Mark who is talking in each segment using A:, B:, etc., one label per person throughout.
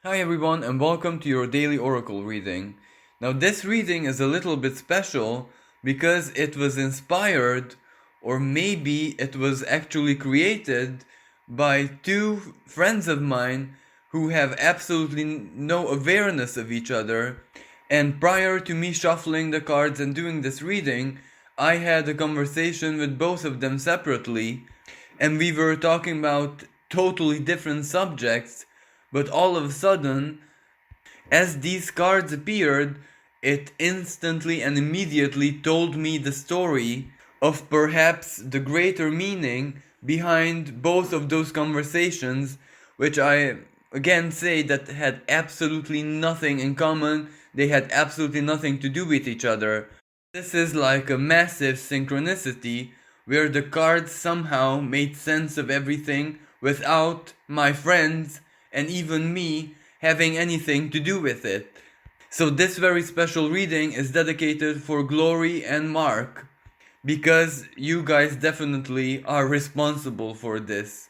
A: Hi everyone and welcome to your daily oracle reading. Now this reading is a little bit special because it was inspired, or maybe it was actually created by two friends of mine who have absolutely no awareness of each other. And prior to me shuffling the cards and doing this reading, I had a conversation with both of them separately, and we were talking about totally different subjects, but all of a sudden, as these cards appeared, it instantly and immediately told me the story of perhaps the greater meaning behind both of those conversations, which I again say that had absolutely nothing in common. They had absolutely nothing to do with each other. This is like a massive synchronicity where the cards somehow made sense of everything without my friends and even me having anything to do with it. So this very special reading is dedicated for Glory and Mark because you guys definitely are responsible for this.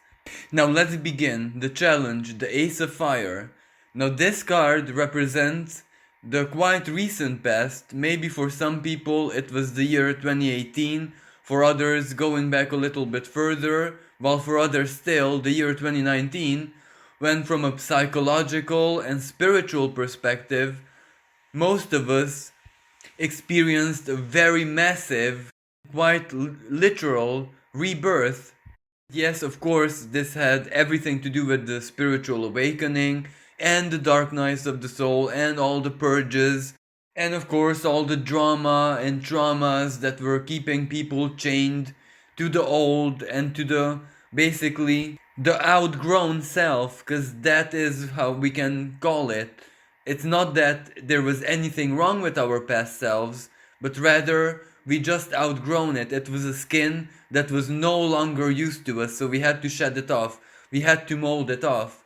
A: Now let's begin the challenge, the Ace of Fire. Now this card represents the quite recent past. Maybe for some people it was the year 2018, for others going back a little bit further, while for others still the year 2019, when from a psychological and spiritual perspective, most of us experienced a very massive, quite literal rebirth. Yes, of course, this had everything to do with the spiritual awakening and the dark nights of the soul and all the purges, and of course, all the drama and traumas that were keeping people chained to the old and to the basically the outgrown self, because that is how we can call it. It's not that there was anything wrong with our past selves, but rather we just outgrown it. It was a skin that was no longer used to us, so we had to shed it off. We had to mold it off.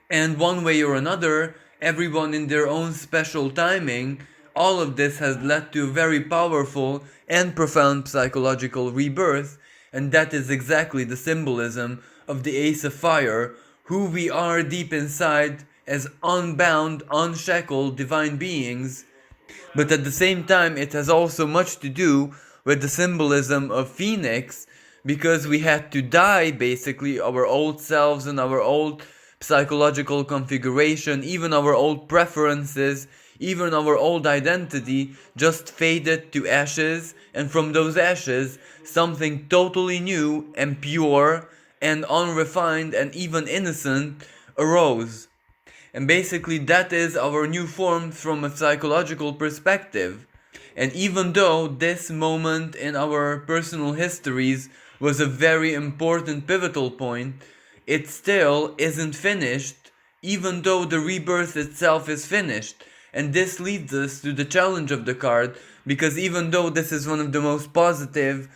A: And one way or another, everyone in their own special timing, all of this has led to a very powerful and profound psychological rebirth, and that is exactly the symbolism of the Ace of Fire, who we are deep inside as unbound, unshackled divine beings. But at the same time, it has also much to do with the symbolism of Phoenix, because we had to die basically our old selves and our old psychological configuration, even our old preferences, even our old identity just faded to ashes, and from those ashes, something totally new and pure and unrefined and even innocent arose. And basically, that is our new form from a psychological perspective. And even though this moment in our personal histories was a very important pivotal point, it still isn't finished, even though the rebirth itself is finished. And this leads us to the challenge of the card, because even though this is one of the most positive,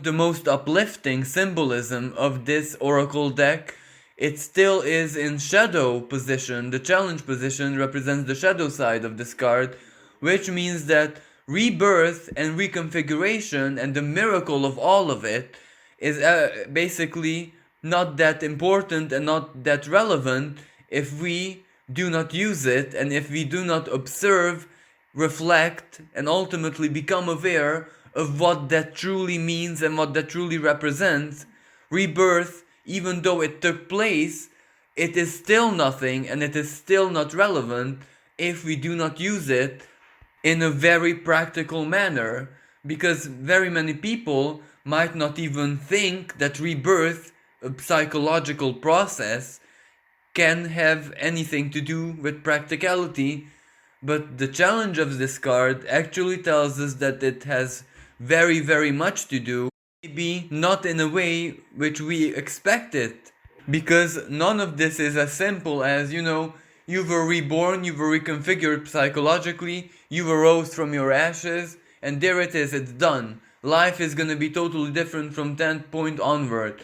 A: the most uplifting symbolism of this oracle deck, it still is in shadow position. The challenge position represents the shadow side of this card, which means that rebirth and reconfiguration and the miracle of all of it is basically not that important and not that relevant if we do not use it, and if we do not observe, reflect, and ultimately become aware of what that truly means and what that truly represents. Rebirth, even though it took place, it is still nothing and it is still not relevant if we do not use it in a very practical manner, because very many people might not even think that rebirth, a psychological process, can have anything to do with practicality. But the challenge of this card actually tells us that it has very, very much to do, maybe not in a way which we expect it. Because none of this is as simple as, you were reborn, you were reconfigured psychologically, you arose from your ashes, and there it is, it's done. Life is gonna be totally different from that point onward.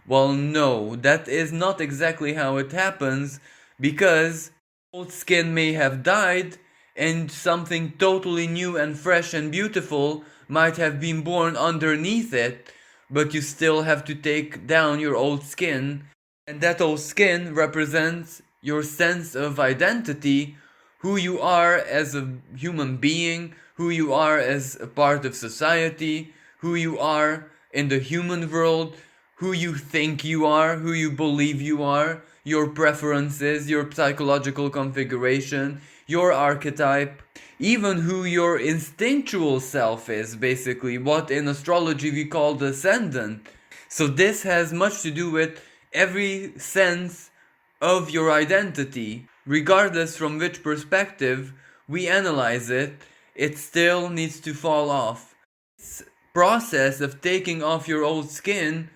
A: Well, no, that is not exactly how it happens, because old skin may have died, and something totally new and fresh and beautiful might have been born underneath it, but you still have to take down your old skin, and that old skin represents your sense of identity, who you are as a human being, who you are as a part of society, who you are in the human world, who you think you are, who you believe you are, your preferences, your psychological configuration, your archetype, even who your instinctual self is, basically, what in astrology we call the ascendant. So this has much to do with every sense of your identity. Regardless from which perspective we analyze it, it still needs to fall off. This process of taking off your old skin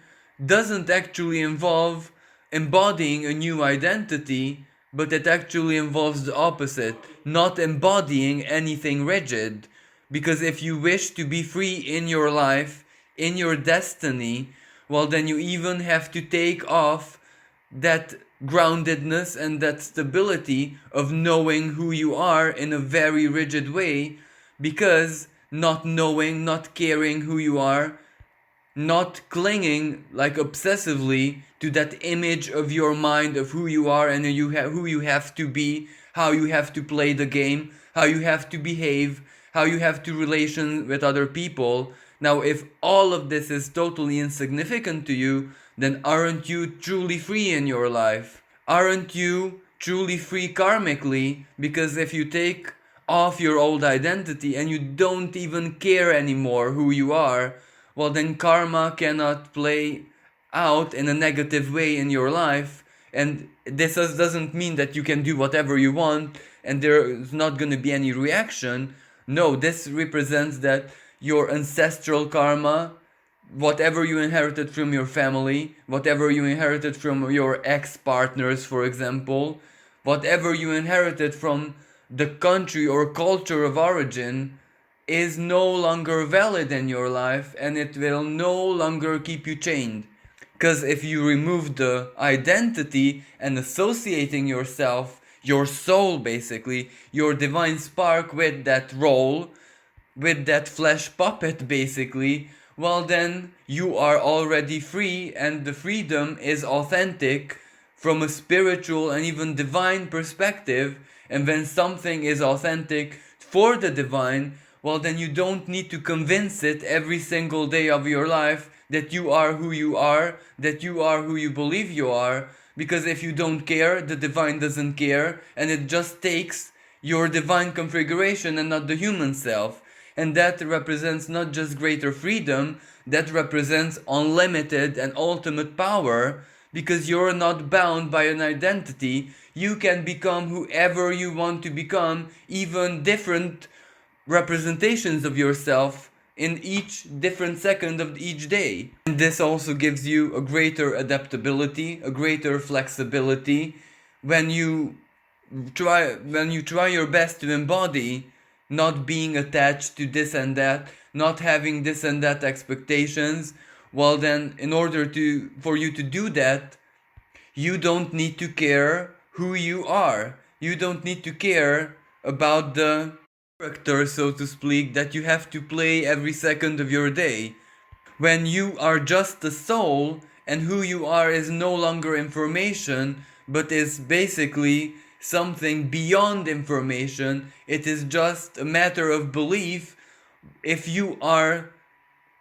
A: doesn't actually involve embodying a new identity, but it actually involves the opposite, not embodying anything rigid. Because if you wish to be free in your life, in your destiny, well, then you even have to take off that groundedness and that stability of knowing who you are in a very rigid way, because not knowing, not caring who you are, not clinging like obsessively to that image of your mind of who you are and who you have to be, how you have to play the game, how you have to behave, how you have to relation with other people. Now, if all of this is totally insignificant to you, then aren't you truly free in your life? Aren't you truly free karmically? Because if you take off your old identity and you don't even care anymore who you are, well, then karma cannot play out in a negative way in your life. And this doesn't mean that you can do whatever you want and there's not going to be any reaction. No, this represents that your ancestral karma, whatever you inherited from your family, whatever you inherited from your ex-partners, for example, whatever you inherited from the country or culture of origin, is no longer valid in your life, and it will no longer keep you chained. Because if you remove the identity and associating yourself, your soul basically, your divine spark with that role, with that flesh puppet basically, well then you are already free, and the freedom is authentic from a spiritual and even divine perspective. And when something is authentic for the divine, well then you don't need to convince it every single day of your life that you are who you are, that you are who you believe you are. Because if you don't care, the divine doesn't care, and it just takes your divine configuration and not the human self. And that represents not just greater freedom, that represents unlimited and ultimate power, because you're not bound by an identity. You can become whoever you want to become, even different representations of yourself in each different second of each day. And this also gives you a greater adaptability, a greater flexibility when you try your best to embody not being attached to this and that, not having this and that expectations. Well then, in order for you to do that, you don't need to care who you are. You don't need to care about the character, so to speak, that you have to play every second of your day. When you are just a soul, and who you are is no longer information, but is basically something beyond information. It is just a matter of belief. If you are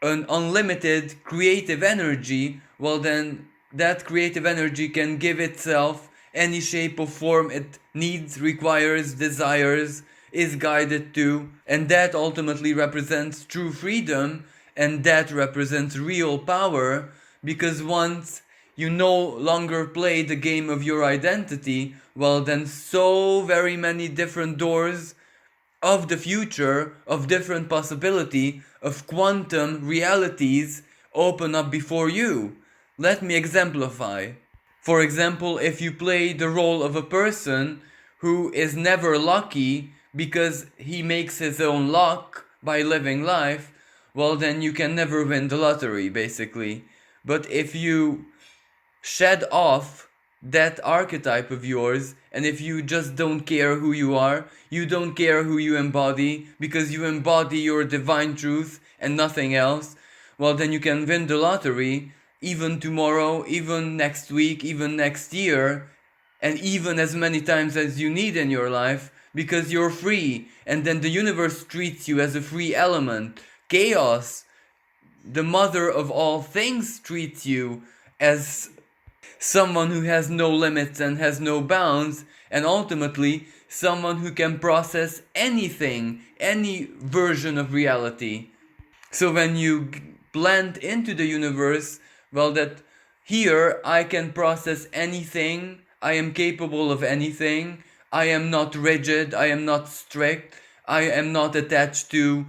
A: an unlimited creative energy, well then that creative energy can give itself any shape or form it needs, requires, desires, is guided to, and that ultimately represents true freedom, and that represents real power. Because once you no longer play the game of your identity, well then so very many different doors of the future, of different possibility, of quantum realities open up before you. Let me exemplify. For example, if you play the role of a person who is never lucky because he makes his own luck by living life, well then you can never win the lottery, basically. But if you shed off that archetype of yours, and if you just don't care who you are, you don't care who you embody, because you embody your divine truth and nothing else, well then you can win the lottery even tomorrow, even next week, even next year, and even as many times as you need in your life, because you're free, and then the universe treats you as a free element. Chaos, the mother of all things, treats you as someone who has no limits and has no bounds, and ultimately someone who can process anything, any version of reality. So when you blend into the universe, well, that here I can process anything, I am capable of anything, I am not rigid, I am not strict, I am not attached to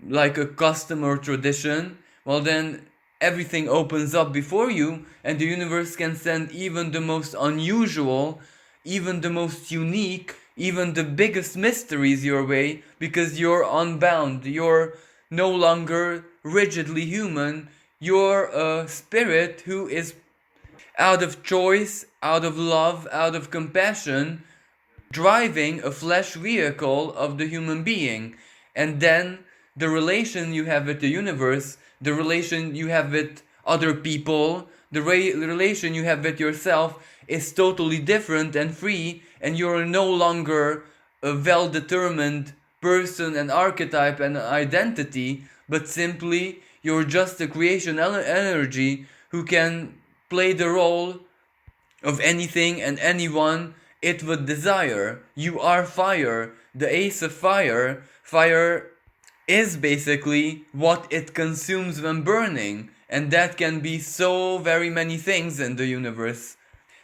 A: like a custom or tradition, well, then everything opens up before you, and the universe can send even the most unusual, even the most unique, even the biggest mysteries your way, because you're unbound, you're no longer rigidly human, you're a spirit who is out of choice, out of love, out of compassion, driving a flesh vehicle of the human being. And then the relation you have with the universe, the relation you have with other people, the relation you have with yourself is totally different and free, and you're no longer a well determined person and archetype and identity, but simply you're just a creation energy who can play the role of anything and anyone it would desire. You are fire, the ace of fire. Fire is basically what it consumes when burning, and that can be so very many things in the universe.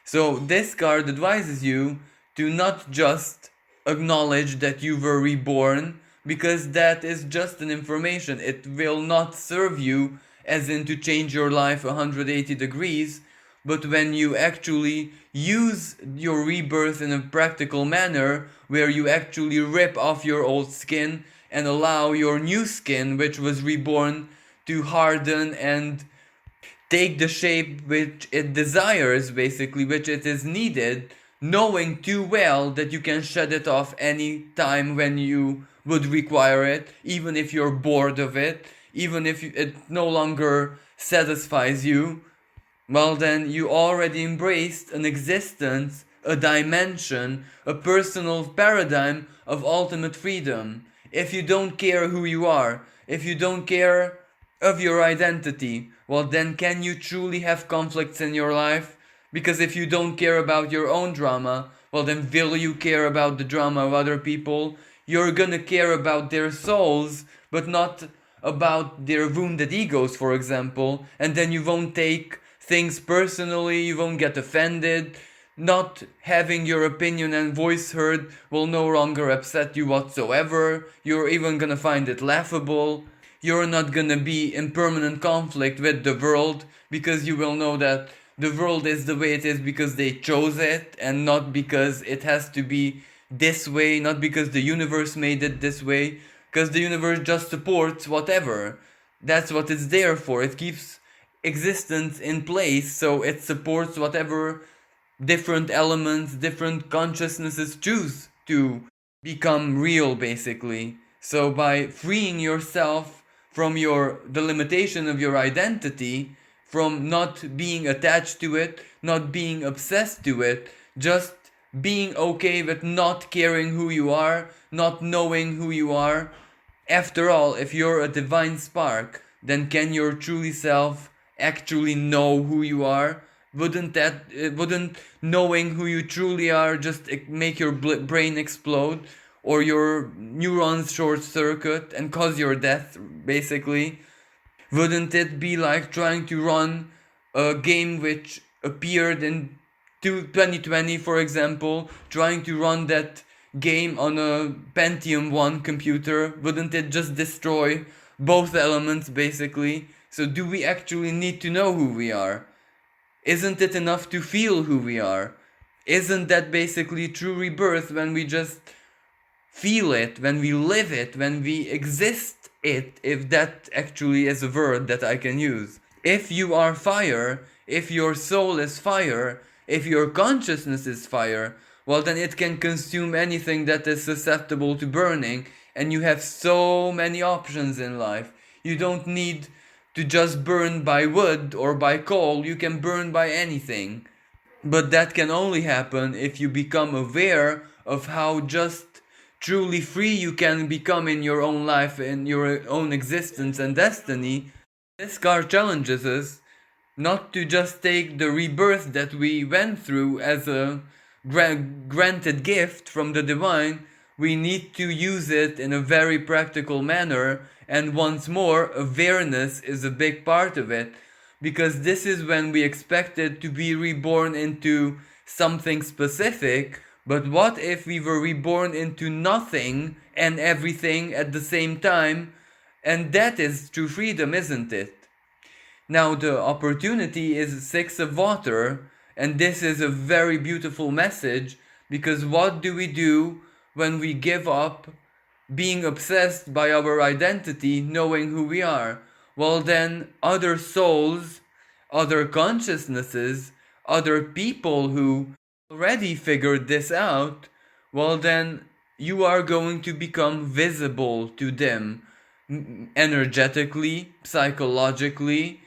A: So this card advises you to not just acknowledge that you were reborn, because that is just an information. It will not serve you as in to change your life 180 degrees, but when you actually use your rebirth in a practical manner, where you actually rip off your old skin and allow your new skin, which was reborn, to harden and take the shape which it desires, basically, which it is needed, knowing too well that you can shed it off any time when you would require it, even if you're bored of it, even if it no longer satisfies you. Well, then you already embraced an existence, a dimension, a personal paradigm of ultimate freedom. If you don't care who you are, if you don't care of your identity, well, then can you truly have conflicts in your life? Because if you don't care about your own drama, well, then will you care about the drama of other people? You're gonna care about their souls, but not about their wounded egos, for example, and then you won't take things personally, you won't get offended. Not having your opinion and voice heard will no longer upset you whatsoever. You're even gonna find it laughable. You're not gonna be in permanent conflict with the world, because you will know that the world is the way it is because they chose it, and not because it has to be this way, not because the universe made it this way, because the universe just supports whatever. That's what it's there for. It keeps existence in place, so it supports whatever different elements, different consciousnesses choose to become real, basically. So by freeing yourself from the limitation of your identity, from not being attached to it, not being obsessed to it, just being okay with not caring who you are, not knowing who you are. After all, if you're a divine spark, then can your truly self actually know who you are? Wouldn't knowing who you truly are just make your brain explode, or your neurons short circuit and cause your death, basically? Wouldn't it be like trying to run a game which appeared in 2020, for example, trying to run that game on a Pentium 1 computer? Wouldn't it just destroy both elements, basically? So do we actually need to know who we are? Isn't it enough to feel who we are? Isn't that basically true rebirth, when we just feel it, when we live it, when we exist it, if that actually is a word that I can use? If you are fire, if your soul is fire, if your consciousness is fire, well, then it can consume anything that is susceptible to burning, and you have so many options in life. You don't need to just burn by wood or by coal, you can burn by anything. But that can only happen if you become aware of how just truly free you can become in your own life, in your own existence and destiny. This card challenges us not to just take the rebirth that we went through as a granted gift from the divine. We need to use it in a very practical manner, and once more, awareness is a big part of it, because this is when we expected to be reborn into something specific. But what if we were reborn into nothing and everything at the same time? And that is true freedom, isn't it? Now, the opportunity is Six of Water, and this is a very beautiful message, because what do we do when we give up being obsessed by our identity, knowing who we are? Well, then, other souls, other consciousnesses, other people who already figured this out, well, then you are going to become visible to them energetically, psychologically,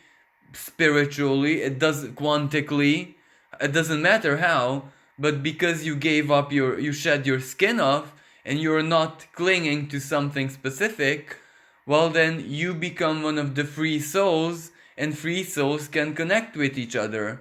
A: spiritually, it does quantically, it doesn't matter how, but because you gave up you shed your skin off and you're not clinging to something specific, well then you become one of the free souls, and free souls can connect with each other.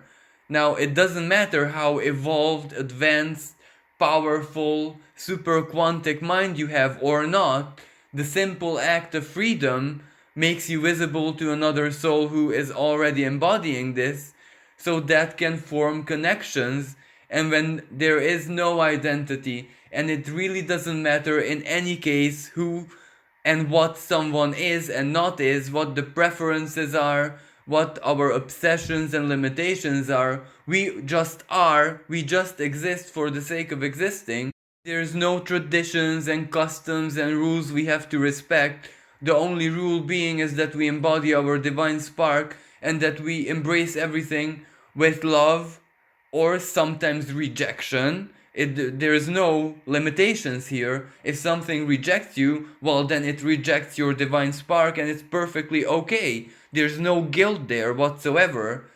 A: Now it doesn't matter how evolved, advanced, powerful, super quantic mind you have or not, the simple act of freedom makes you visible to another soul who is already embodying this, so that can form connections. And when there is no identity, and it really doesn't matter in any case who and what someone is and not is, what the preferences are, what our obsessions and limitations are, we just are, we just exist for the sake of existing. There's no traditions and customs and rules we have to respect. The only rule being is that we embody our divine spark and that we embrace everything with love or sometimes rejection. There is no limitations here. If something rejects you, well then it rejects your divine spark and it's perfectly okay. There's no guilt there whatsoever.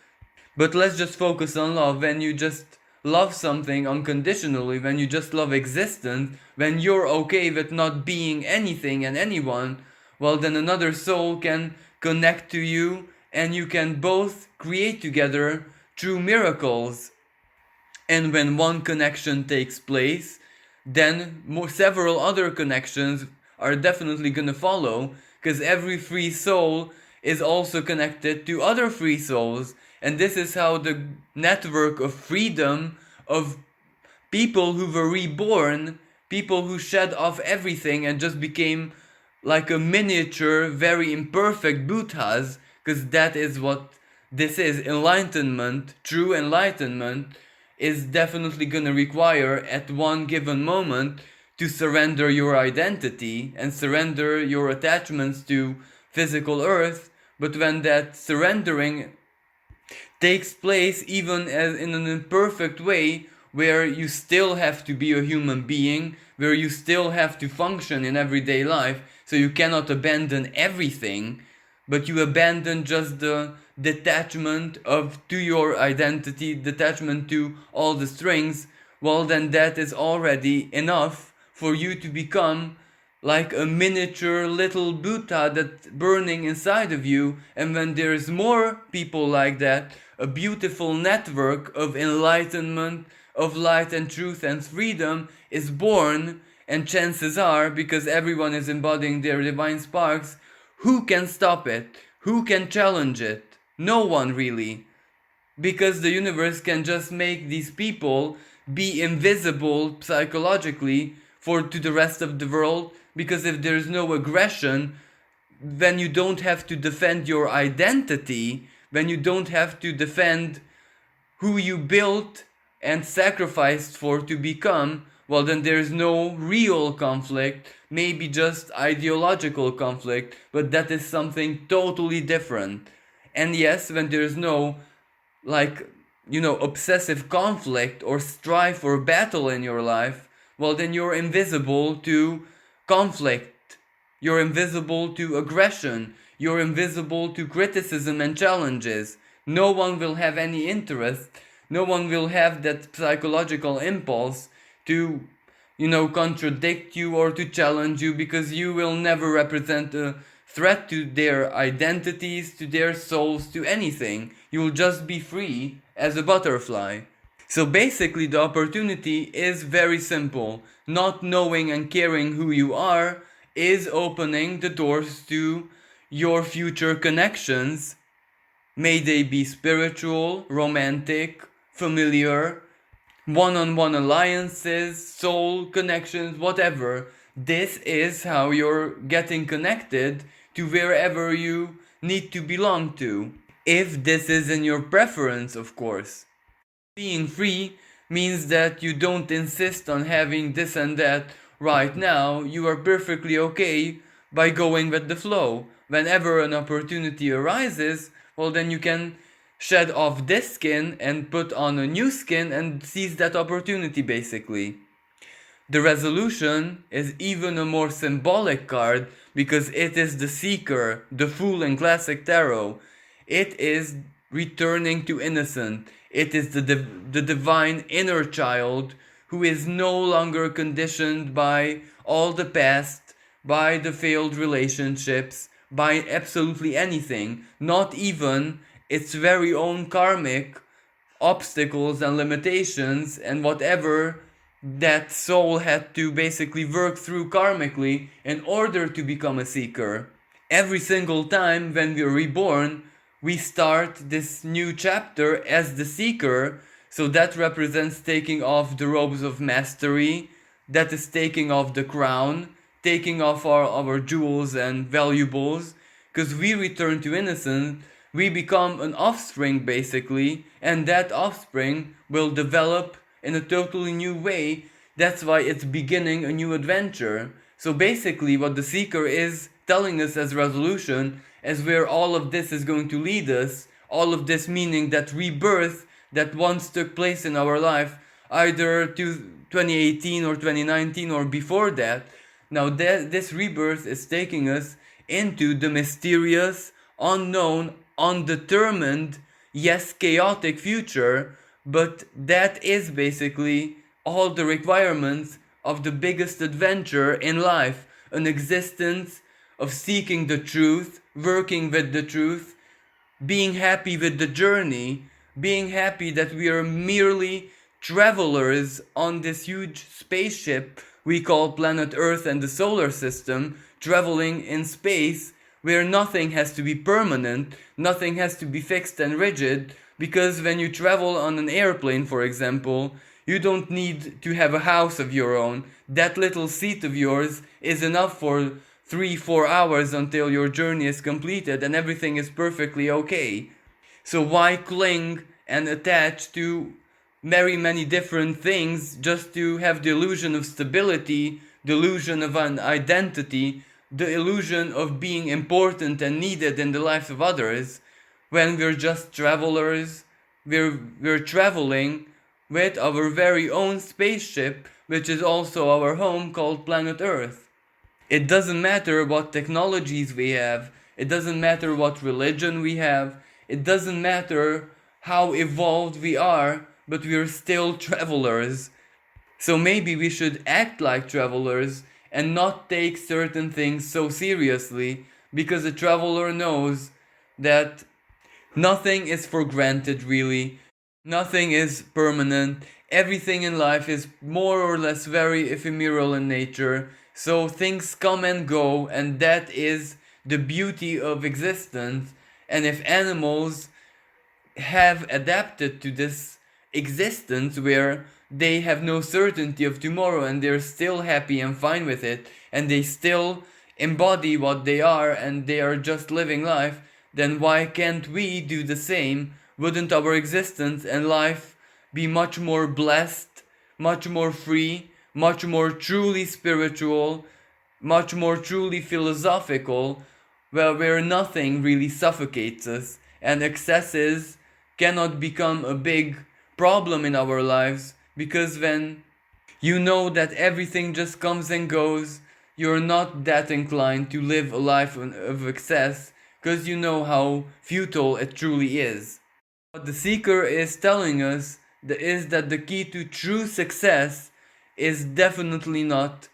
A: But let's just focus on love. When you just love something unconditionally, when you just love existence, when you're okay with not being anything and anyone, well then another soul can connect to you and you can both create together true miracles. And when one connection takes place, then several other connections are definitely gonna follow, because every free soul is also connected to other free souls. And this is how the network of freedom, of people who were reborn, people who shed off everything and just became like a miniature, very imperfect Buddhas, because that is what this is. Enlightenment, true enlightenment, is definitely gonna require at one given moment to surrender your identity and surrender your attachments to physical earth. But when that surrendering takes place even as in an imperfect way, where you still have to be a human being, where you still have to function in everyday life, so you cannot abandon everything, but you abandon just the detachment of to your identity, detachment to all the strings, well then that is already enough for you to become like a miniature little Buddha that's burning inside of you. And when there's more people like that, a beautiful network of enlightenment, of light and truth and freedom is born. And chances are, because everyone is embodying their divine sparks, who can stop it? Who can challenge it? No one really. Because the universe can just make these people be invisible psychologically to the rest of the world, because if there's no aggression, then you don't have to defend your identity, when you don't have to defend who you built and sacrificed for to become, well then there's no real conflict, maybe just ideological conflict, but that is something totally different. And yes, when there's no obsessive conflict or strife or battle in your life, well then you're invisible to conflict, you're invisible to aggression, you're invisible to criticism and challenges. No one will have any interest. No one will have that psychological impulse to, contradict you or to challenge you, because you will never represent a threat to their identities, to their souls, to anything. You will just be free as a butterfly. So basically, the opportunity is very simple. Not knowing and caring who you are is opening the doors to your future connections. May they be spiritual, romantic, familiar, one-on-one alliances, soul connections, whatever. This is how you're getting connected to wherever you need to belong to. If this is in your preference, of course. Being free means that you don't insist on having this and that right now. You are perfectly okay by going with the flow. Whenever an opportunity arises, well, then you can shed off this skin and put on a new skin and seize that opportunity, basically. The resolution is even a more symbolic card because it is the seeker, the fool in classic tarot. It is returning to innocence. It is the divine inner child who is no longer conditioned by all the past, by the failed relationships, by absolutely anything, not even its very own karmic obstacles and limitations and whatever that soul had to basically work through karmically in order to become a seeker. Every single time when we're reborn, we start this new chapter as the seeker, so that represents taking off the robes of mastery, that is taking off the crown, taking off our jewels and valuables, because we return to innocence, we become an offspring basically, and that offspring will develop in a totally new way. That's why it's beginning a new adventure. So basically what the seeker is telling us as resolution is where all of this is going to lead us, all of this meaning that rebirth that once took place in our life, either to 2018 or 2019 or before that. Now this rebirth is taking us into the mysterious, unknown, undetermined, yes, chaotic future, but that is basically all the requirements of the biggest adventure in life, an existence of seeking the truth, working with the truth, being happy with the journey, being happy that we are merely travelers on this huge spaceship we call planet Earth and the solar system, traveling in space where nothing has to be permanent, nothing has to be fixed and rigid, because when you travel on an airplane, for example, you don't need to have a house of your own. That little seat of yours is enough for 3-4 hours until your journey is completed and everything is perfectly okay. So why cling and attach to very many different things just to have the illusion of stability, the illusion of an identity, the illusion of being important and needed in the lives of others, when we're just travelers? We're traveling with our very own spaceship, which is also our home, called planet Earth. It doesn't matter what technologies we have, it doesn't matter what religion we have, it doesn't matter how evolved we are, but we're still travelers. So maybe we should act like travelers and not take certain things so seriously, because a traveler knows that nothing is for granted, really. Nothing is permanent. Everything in life is more or less very ephemeral in nature. So things come and go, and that is the beauty of existence. And if animals have adapted to this existence where they have no certainty of tomorrow and they're still happy and fine with it, and they still embody what they are and they are just living life, then why can't we do the same? Wouldn't our existence and life be much more blessed, much more free, much more truly spiritual, much more truly philosophical, where nothing really suffocates us and excesses cannot become a big problem in our lives, because when you know that everything just comes and goes, you're not that inclined to live a life of excess, because you know how futile it truly is. What the seeker is telling us is that the key to true success is definitely not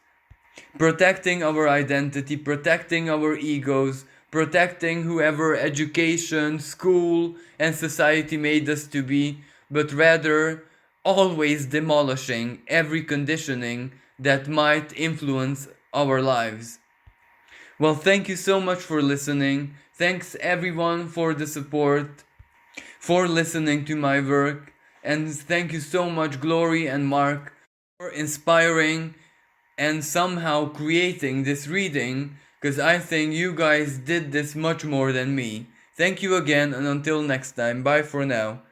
A: protecting our identity, protecting our egos, protecting whoever education, school, and society made us to be, but rather always demolishing every conditioning that might influence our lives. Well, thank you so much for listening. Thanks everyone for the support, for listening to my work, and thank you so much, Glory and Mark, for inspiring and somehow creating this reading, because I think you guys did this much more than me. Thank you again, and until next time, bye for now.